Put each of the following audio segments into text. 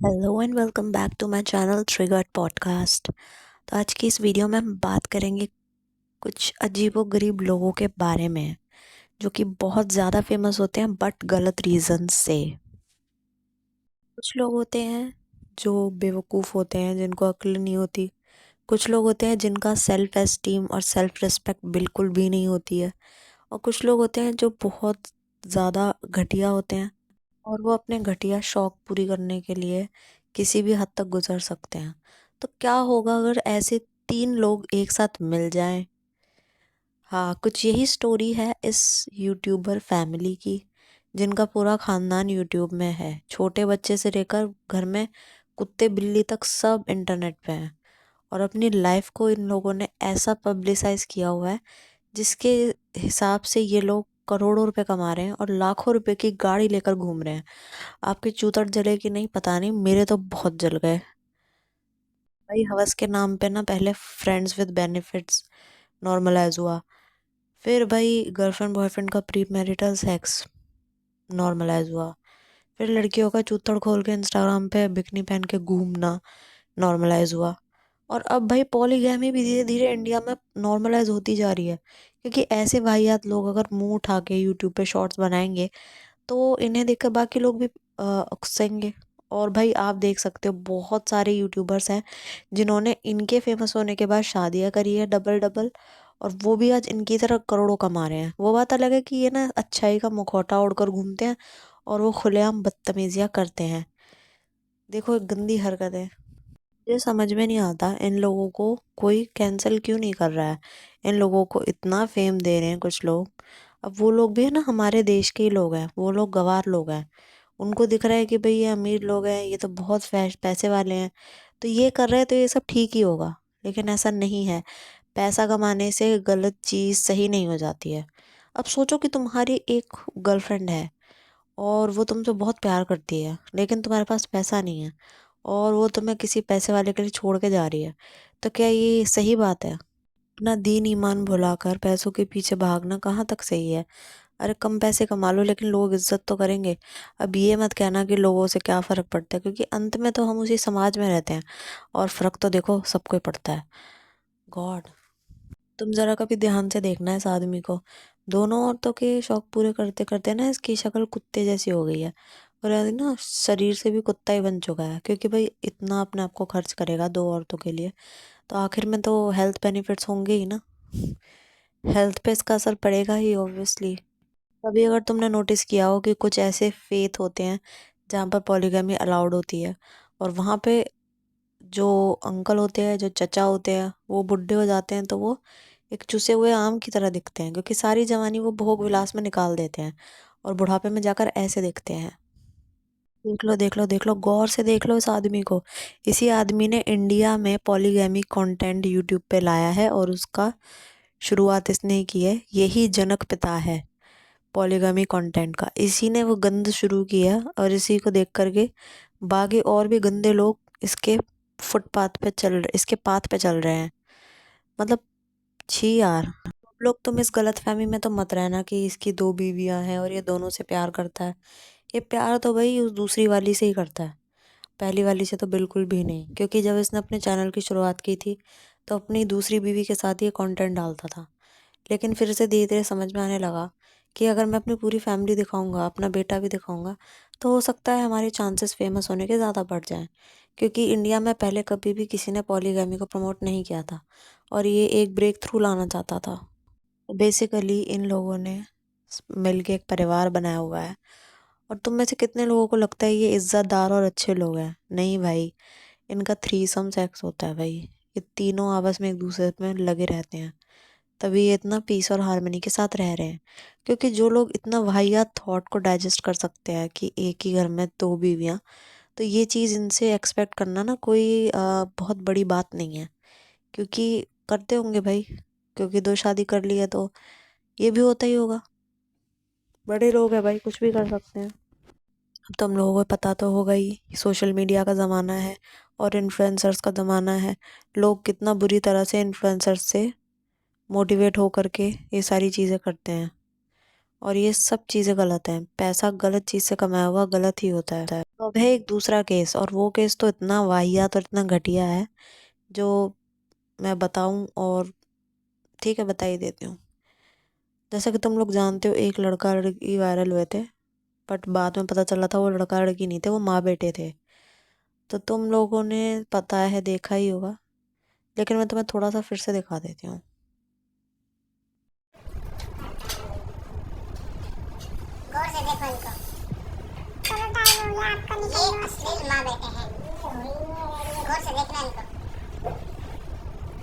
Hello and welcome back to my channel triggered podcast. तो आज की इस वीडियो में हम बात करेंगे कुछ अजीबोगरीब लोगों के बारे में जो कि बहुत ज़्यादा फेमस होते हैं बट गलत रीज़न से। कुछ लोग होते हैं जो बेवकूफ़ होते हैं, जिनको अक्ल नहीं होती। कुछ लोग होते हैं जिनका सेल्फ एस्टीम और सेल्फ रिस्पेक्ट बिल्कुल भी नहीं होती है। और कुछ लोग होते हैं जो बहुत ज़्यादा घटिया होते हैं और वो अपने घटिया शौक पूरी करने के लिए किसी भी हद तक गुजर सकते हैं। तो क्या होगा अगर ऐसे तीन लोग एक साथ मिल जाएं? हाँ, कुछ यही स्टोरी है इस यूट्यूबर फैमिली की, जिनका पूरा खानदान यूट्यूब में है। छोटे बच्चे से लेकर घर में कुत्ते बिल्ली तक सब इंटरनेट पे हैं। और अपनी लाइफ को इन लोगों ने ऐसा पब्लिसाइज किया हुआ है जिसके हिसाब से ये लोग करोड़ों रुपए कमा रहे हैं और लाखों रुपए की गाड़ी लेकर घूम रहे हैं। आपकी चूतड़ जले कि नहीं पता नहीं, मेरे तो बहुत जल गए भाई। हवस के नाम पे ना पहले फ्रेंड्स विद बेनिफिट्स नॉर्मलाइज हुआ, फिर भाई गर्लफ्रेंड बॉयफ्रेंड का प्री मैरिटल सेक्स नॉर्मलाइज हुआ, फिर लड़कियों का चूतड़ खोल के इंस्टाग्राम पे बिकनी पहन के घूमना नॉर्मलाइज हुआ। और अब भाई पॉलीगैमी भी धीरे धीरे इंडिया में नॉर्मलाइज होती जा रही है, क्योंकि ऐसे वाहियात लोग अगर मुंह उठा के यूट्यूब पे शॉर्ट्स बनाएंगे तो इन्हें देखकर बाकी लोग भी उकसेंगे। और भाई आप देख सकते हो बहुत सारे यूट्यूबर्स हैं जिन्होंने इनके फेमस होने के बाद शादियां करी है डबल डबल, और वो भी आज इनकी तरह करोड़ों कमा रहे हैं। वो बात अलग है कि ये ना अच्छाई का मुखौटा ओढ़कर घूमते हैं और वो खुलेआम बदतमीजियां करते हैं। देखो एक गंदी हरकत है। मुझे समझ में नहीं आता इन लोगों को कोई कैंसिल क्यों नहीं कर रहा है। इन लोगों को इतना फेम दे रहे हैं कुछ लोग। अब वो लोग भी है ना, हमारे देश के ही लोग हैं, वो लोग गवार लोग हैं। उनको दिख रहा है कि भाई ये अमीर लोग हैं, ये तो बहुत पैसे वाले हैं, तो ये कर रहे हैं तो ये सब ठीक ही होगा। लेकिन ऐसा नहीं है। पैसा कमाने से गलत चीज़ सही नहीं हो जाती है। अब सोचो कि तुम्हारी एक गर्लफ्रेंड है और वो तुमसे बहुत प्यार करती है, लेकिन तुम्हारे पास पैसा नहीं है और वो तुम्हें किसी पैसे वाले के लिए छोड़ के जा रही है। तो क्या ये सही बात है? अपना दीन ईमान भुलाकर पैसों के पीछे भागना कहाँ तक सही है? अरे कम पैसे कमा लो लेकिन लोग इज्जत तो करेंगे। अब ये मत कहना कि लोगों से क्या फ़र्क पड़ता है, क्योंकि अंत में तो हम उसी समाज में रहते हैं और फ़र्क तो देखो सबको ही पड़ता है। गॉड, तुम ज़रा कभी ध्यान से देखना इस आदमी को। दोनों औरतों के शौक पूरे करते करते ना इसकी शक्ल कुत्ते जैसी हो गई है। और यार ना शरीर से भी कुत्ता ही बन चुका है, क्योंकि भाई इतना अपने आप को खर्च करेगा दो औरतों के लिए, तो आखिर में तो हेल्थ बेनिफिट्स होंगे ही ना। हेल्थ पे इसका असर पड़ेगा ही ऑब्वियसली। तभी अगर तुमने नोटिस किया हो कि कुछ ऐसे फेथ होते हैं जहाँ पर पॉलीगैमी अलाउड होती है, और वहाँ पे जो अंकल होते हैं, जो चचा होते हैं, वो बुढ़े हो जाते हैं तो वो एक चुसे हुए आम की तरह दिखते हैं, क्योंकि सारी जवानी वो भोग विलास में निकाल देते हैं और बुढ़ापे में जाकर ऐसे दिखते हैं। देख लो देख लो देख लो, गौर से देख लो इस आदमी को। इसी आदमी ने इंडिया में पॉलीगैमी कंटेंट यूट्यूब पे लाया है और उसका शुरुआत इसने ही की है। यही जनक पिता है पॉलीगामी कंटेंट का। इसी ने वो गंद शुरू किया और इसी को देख करके बाकी और भी गंदे लोग इसके फुटपाथ पे चल रहे, इसके पाथ पे चल रहे हैं। मतलब छी यार। आप लोग तुम इस गलतफहमी में तो मत रहना कि इसकी दो बीवियां हैं और ये दोनों से प्यार करता है। ये प्यार तो भाई उस दूसरी वाली से ही करता है, पहली वाली से तो बिल्कुल भी नहीं। क्योंकि जब इसने अपने चैनल की शुरुआत की थी तो अपनी दूसरी बीवी के साथ ये कंटेंट डालता था, लेकिन फिर से धीरे धीरे समझ में आने लगा कि अगर मैं अपनी पूरी फैमिली दिखाऊंगा, अपना बेटा भी दिखाऊंगा, तो हो सकता है हमारे चांसेस फेमस होने के ज़्यादा बढ़ जाएं। क्योंकि इंडिया में पहले कभी भी किसी ने पॉलीगैमी को प्रमोट नहीं किया था और ये एक ब्रेक थ्रू लाना चाहता था। बेसिकली इन लोगों ने मिलके एक परिवार बनाया हुआ है। और तुम में से कितने लोगों को लगता है ये इज्जतदार और अच्छे लोग हैं? नहीं भाई, इनका थ्रीसम सेक्स होता है भाई। ये तीनों आपस में एक दूसरे में लगे रहते हैं, तभी ये इतना पीस और हार्मनी के साथ रह रहे हैं। क्योंकि जो लोग इतना वाहियात थॉट को डाइजेस्ट कर सकते हैं कि एक ही घर में दो बीवियां, तो ये चीज़ इनसे एक्सपेक्ट करना ना कोई बहुत बड़ी बात नहीं है। क्योंकि करते होंगे भाई, क्योंकि दो शादी कर ली है तो ये भी होता ही होगा। बड़े लोग हैं भाई, कुछ भी कर सकते हैं। अब तुम लोगों को पता तो होगा ही, सोशल मीडिया का ज़माना है और इन्फ्लुएंसर्स का ज़माना है। लोग कितना बुरी तरह से इन्फ्लुएंसर्स से मोटिवेट होकर के ये सारी चीज़ें करते हैं। और ये सब चीज़ें गलत हैं। पैसा गलत चीज़ से कमाया हुआ गलत ही होता है। तो अब है एक दूसरा केस, और वो केस तो इतना वाहियात और इतना घटिया है जो मैं बताऊं, और ठीक है बता ही देती हूँ। जैसा कि तुम लोग जानते हो, एक लड़का लड़की वायरल हुए थे, बट बाद में पता चला था वो लड़का लड़की नहीं थे, वो माँ बेटे थे। तो तुम लोगों ने पता है, देखा ही होगा, लेकिन मैं तुम्हें थोड़ा सा फिर से दिखा देती हूँ। गौर से देखो इनको। चलो टाइम हो गया आपका, ये अश्लील माँ बेटे हैं। गौर से देखना इनको।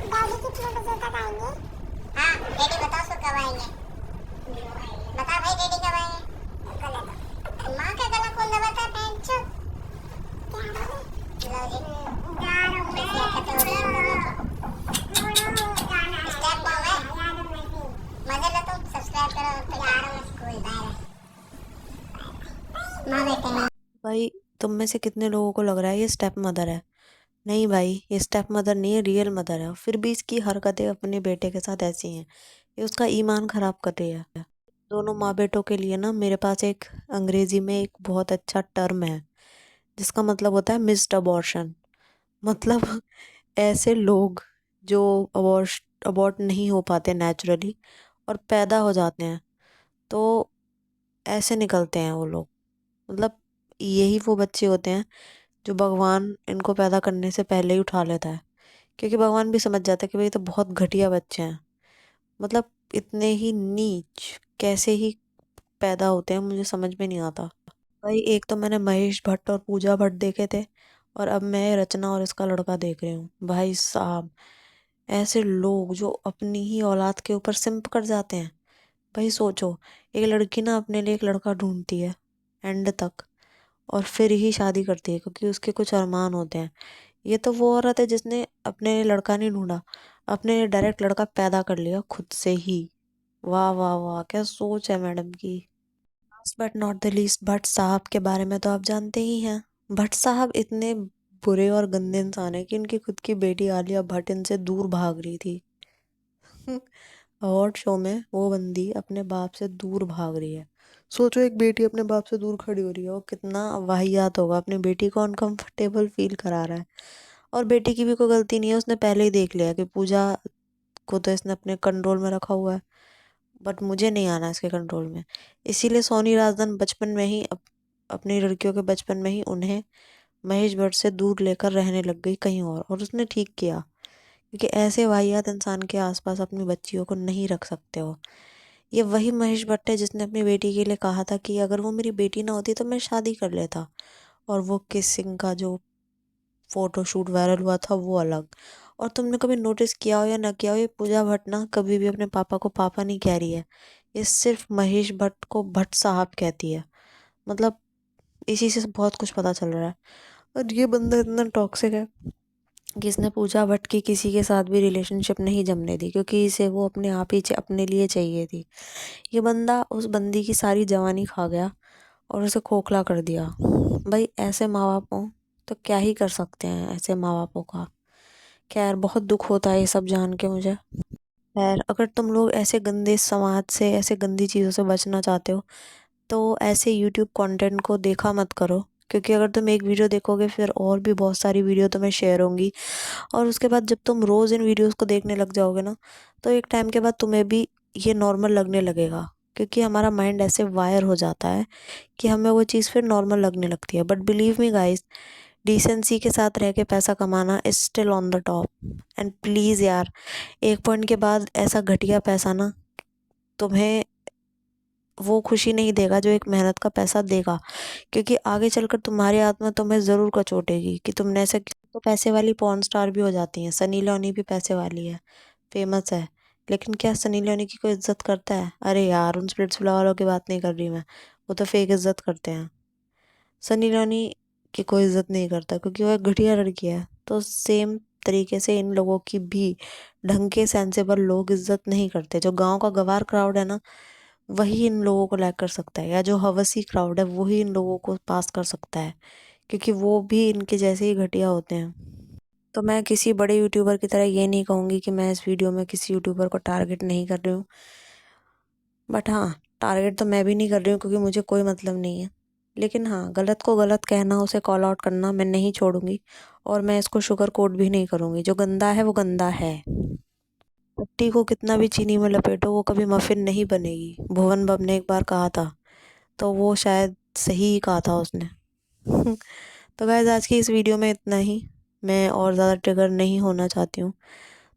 डैडी कितने बजे तक आएंगे? हाँ डैडी बताओ सो कब आएंगे? बता भाई डैडी कब आएंगे? गला माँ का गला कौन दबाता है? पैंट चो लो जी कैसे कटोरी स्टेप कौन है? मजे लो तुम, सब्सक्राइब करो तो यार मैं स्कूल बाय माँ बेटे हैं। भाई तुम में से कितने लोगों को लग रहा है ये स्टेप मदर है? नहीं भाई, ये स्टेप मदर नहीं है, रियल मदर है। फिर भी इसकी हरकतें अपने बेटे के साथ ऐसी हैं, ये उसका ईमान खराब कर रही है। दोनों माँ बेटों के लिए ना मेरे पास एक अंग्रेजी में एक बहुत अच्छा टर्म है, जिसका मतलब होता है मिस्ड अबॉर्शन। मतलब ऐसे लोग जो अबॉर्ट नहीं हो पाते नेचुरली और पैदा हो जाते हैं, तो ऐसे निकलते हैं वो लोग। मतलब यही वो बच्चे होते हैं जो भगवान इनको पैदा करने से पहले ही उठा लेता है, क्योंकि भगवान भी समझ जाता है कि भाई ये तो बहुत घटिया बच्चे हैं। मतलब इतने ही नीच कैसे ही पैदा होते हैं, मुझे समझ में नहीं आता। भाई एक तो मैंने महेश भट्ट और पूजा भट्ट देखे थे, और अब मैं रचना और इसका लड़का देख रही हूँ। भाई साहब, ऐसे लोग जो अपनी ही औलाद के ऊपर सिंप कर जाते हैं। भाई सोचो, एक लड़की ना अपने लिए एक लड़का ढूंढती है एंड तक, और फिर ही शादी करती है क्योंकि उसके कुछ अरमान होते हैं। ये तो वो औरत है जिसने अपने लिए लड़का नहीं ढूंढा, अपने लिए डायरेक्ट लड़का पैदा कर लिया खुद से ही। वाह वाह वाह, क्या सोच है मैडम की। Last but not the least, Bhatt साहब के बारे में तो आप जानते ही हैं। भट्ट साहब इतने बुरे और गंदे इंसान है कि इनकी खुद की बेटी आलिया भट्ट इनसे दूर भाग रही थी। अवार्ड शो में वो बंदी अपने बाप से दूर भाग रही है। सोचो, एक बेटी अपने बाप से दूर खड़ी हो रही है, वो कितना वाहियात होगा। अपनी बेटी को अनकंफर्टेबल फील करा रहा है, और बेटी की भी कोई गलती नहीं है, उसने पहले ही देख लिया कि पूजा को तो इसने अपने कंट्रोल में रखा हुआ है, बट मुझे नहीं आना इसके कंट्रोल में। इसीलिए सोनी राजदान बचपन में ही अपनी लड़कियों के बचपन में ही उन्हें महेश भट्ट से दूर लेकर रहने लग गई कहीं और उसने ठीक किया, क्योंकि ऐसे वाहियात इंसान के आसपास अपनी बच्चियों को नहीं रख सकते हो। ये वही महेश भट्ट है जिसने अपनी बेटी के लिए कहा था कि अगर वो मेरी बेटी ना होती तो मैं शादी कर लेता, और वो किसिंग का जो फोटोशूट वायरल हुआ था वो अलग। और तुमने कभी नोटिस किया हो या ना किया हो, ये पूजा भट्ट ना कभी भी अपने पापा को पापा नहीं कह रही है, ये सिर्फ महेश भट्ट को भट्ट साहब कहती है। मतलब इसी से बहुत कुछ पता चल रहा है। और ये बंदा इतना टॉक्सिक है कि इसने पूजा भट्ट की किसी के साथ भी रिलेशनशिप नहीं जमने दी, क्योंकि इसे वो अपने आप ही अपने लिए चाहिए थी। ये बंदा उस बंदी की सारी जवानी खा गया और उसे खोखला कर दिया। भाई ऐसे माँ बाप हो तो क्या ही कर सकते हैं ऐसे माँ बापों का। खैर, बहुत दुख होता है ये सब जान के मुझे। खैर, अगर तुम लोग ऐसे गंदे समाज से, ऐसे गंदी चीज़ों से बचना चाहते हो, तो ऐसे यूट्यूब कंटेंट को देखा मत करो, क्योंकि अगर तुम एक वीडियो देखोगे फिर और भी बहुत सारी वीडियो तुम्हें शेयर होंगी, और उसके बाद जब तुम रोज़ इन वीडियोस को देखने लग जाओगे ना, तो एक टाइम के बाद तुम्हें भी ये नॉर्मल लगने लगेगा, क्योंकि हमारा माइंड ऐसे वायर हो जाता है कि हमें वो चीज़ फिर नॉर्मल लगने लगती है। But believe me guys, decency के साथ रह के पैसा कमाना is still on the top. And please यार, एक पॉइंट के बाद ऐसा घटिया पैसा ना तुम्हें वो खुशी नहीं देगा जो एक मेहनत का पैसा देगा, क्योंकि आगे चलकर तुम्हारी आत्मा तुम्हें ज़रूर कचोटेगी कि तुमने ऐसा किया। तो पैसे वाली पॉर्न स्टार भी हो जाती हैं, सनी लियोनी भी पैसे वाली है, फेमस है, लेकिन क्या सनी लियोनी की कोई इज्जत करता है? अरे यार, उन स्प्लिट्सविला वालों की बात नहीं कर रही मैं, वो तो फेक इज्जत करते हैं। सनी लियोनी की कोई इज्जत नहीं करता क्योंकि वो एक घटिया लड़की है। तो सेम तरीके से इन लोगों की भी ढंग के सेंसेबल लोग इज्जत नहीं करते। जो गांव का गवार क्राउड है ना, वही इन लोगों को लैक कर सकता है, या जो हवसी क्राउड है वही इन लोगों को पास कर सकता है, क्योंकि वो भी इनके जैसे ही घटिया होते हैं। तो मैं किसी बड़े यूट्यूबर की तरह ये नहीं कहूँगी कि मैं इस वीडियो में किसी यूट्यूबर को टारगेट नहीं कर रही हूँ, बट हाँ, टारगेट तो मैं भी नहीं कर रही हूँ क्योंकि मुझे कोई मतलब नहीं है, लेकिन हाँ, गलत को गलत कहना, उसे कॉल आउट करना मैं नहीं छोड़ूंगी और मैं इसको शुगर कोट भी नहीं करूंगी। जो गंदा है वो गंदा है। पट्टी को कितना भी चीनी में लपेटो वो कभी मफिन नहीं बनेगी, भुवन बाम ने एक बार कहा था, तो वो शायद सही ही कहा था उसने। तो गाइस आज की इस वीडियो में इतना ही। मैं और ज़्यादा ट्रिगर नहीं होना चाहती हूँ,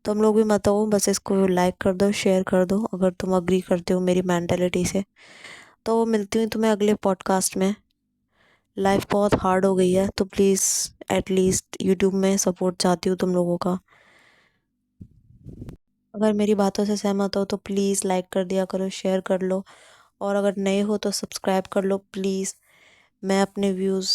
तो हम लोग भी मत हो, बस इसको लाइक कर दो, शेयर कर दो अगर तुम अग्री करते हो मेरी मेंटालिटी से। तो मिलती हूँ तुम्हें अगले पॉडकास्ट में। लाइफ बहुत हार्ड हो गई है, तो प्लीज़ एटलीस्ट यूट्यूब में सपोर्ट चाहती हूँ तुम लोगों का। अगर मेरी बातों से सहमत हो तो प्लीज़ लाइक कर दिया करो, शेयर कर लो, और अगर नए हो तो सब्सक्राइब कर लो प्लीज़। मैं अपने व्यूज़